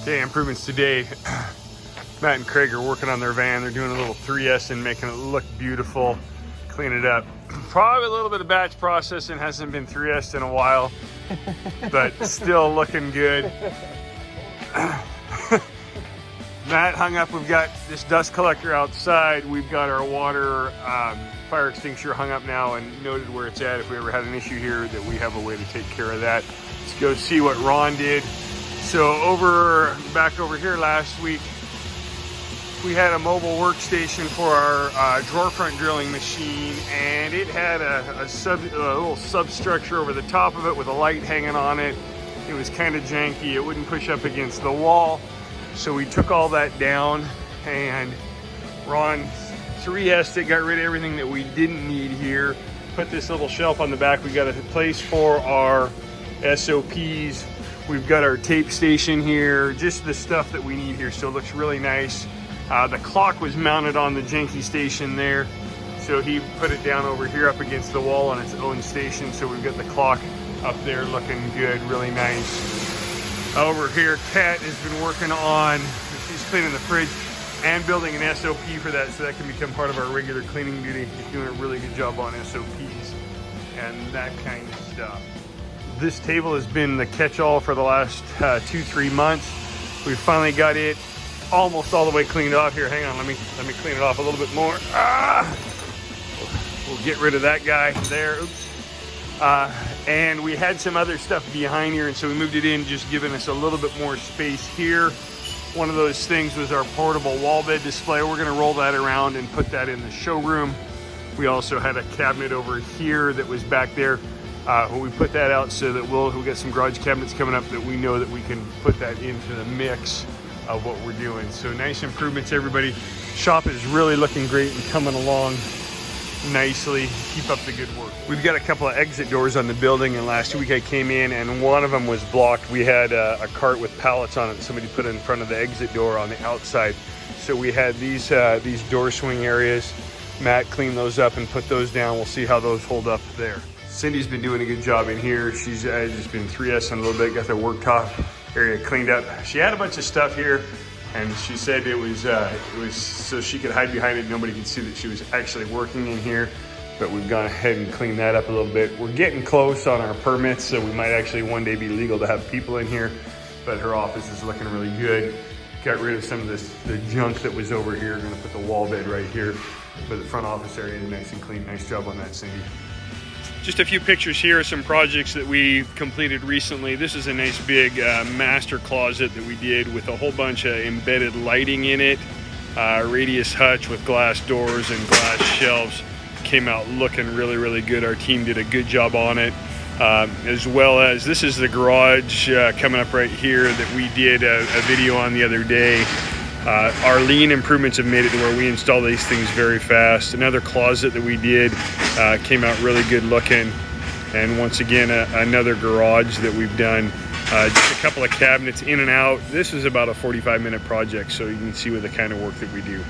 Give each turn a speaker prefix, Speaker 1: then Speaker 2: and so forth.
Speaker 1: Okay, improvements today. Matt and Craig are working on their van. They're doing a little 3S and making it look beautiful, clean it up. Probably a little bit of batch processing, hasn't been 3S'd in a while, but still looking good. Matt hung up, we've got this dust collector outside. We've got our water fire extinguisher hung up now and noted where it's at. If we ever had an issue here, that we have a way to take care of that. Let's go see what Ron did. So back over here last week, we had a mobile workstation for our drawer front drilling machine, and it had a little substructure over the top of it with a light hanging on it. It was kind of janky. It wouldn't push up against the wall. So we took all that down, and Ron 3S'd it, got rid of everything that we didn't need here. Put this little shelf on the back. We got a place for our SOPs. We've got our tape station here, just the stuff that we need here. So it looks really nice. The clock was mounted on the janky station there. So he put it down over here up against the wall on its own station. So we've got the clock up there looking good, really nice. Over here, Kat has been working on, she's cleaning the fridge and building an SOP for that, so that can become part of our regular cleaning duty. She's doing a really good job on SOPs and that kind of stuff. This table has been the catch-all for the last 2-3 months. We've finally got it almost all the way cleaned off here. Hang on, let me clean it off a little bit more. We'll get rid of that guy there. Oops. And we had some other stuff behind here, and so we moved it in, just giving us a little bit more space here. One of those things was our portable wall bed display. We're going to roll that around and put that in the showroom. We also had a cabinet over here that was back there. We put that out so that we'll get some garage cabinets coming up that we know that we can put that into the mix of what we're doing. So nice improvements, everybody. Shop is really looking great and coming along nicely. Keep up the good work. We've got a couple of exit doors on the building, and last week I came in and one of them was blocked. We had a cart with pallets on it that somebody put in front of the exit door on the outside. So we had these door swing areas. Matt cleaned those up and put those down. We'll see how those hold up there. Cindy's been doing a good job in here. She's just been 3S'ing a little bit, got the worktop area cleaned up. She had a bunch of stuff here, and she said it was so she could hide behind it. Nobody could see that she was actually working in here, but we've gone ahead and cleaned that up a little bit. We're getting close on our permits, so we might actually one day be legal to have people in here, but her office is looking really good. Got rid of some of the junk that was over here. Gonna put the wall bed right here, but the front office area is nice and clean. Nice job on that, Cindy. Just a few pictures here of some projects that we completed recently. This is a nice big master closet that we did with a whole bunch of embedded lighting in it. Radius hutch with glass doors and glass shelves. Came out looking really, really good. Our team did a good job on it. As well as this is the garage coming up right here that we did a video on the other day. Our lean improvements have made it to where we install these things very fast. Another closet that we did came out really good looking. And once again, another garage that we've done. Just a couple of cabinets in and out. This is about a 45-minute project, so you can see what the kind of work that we do.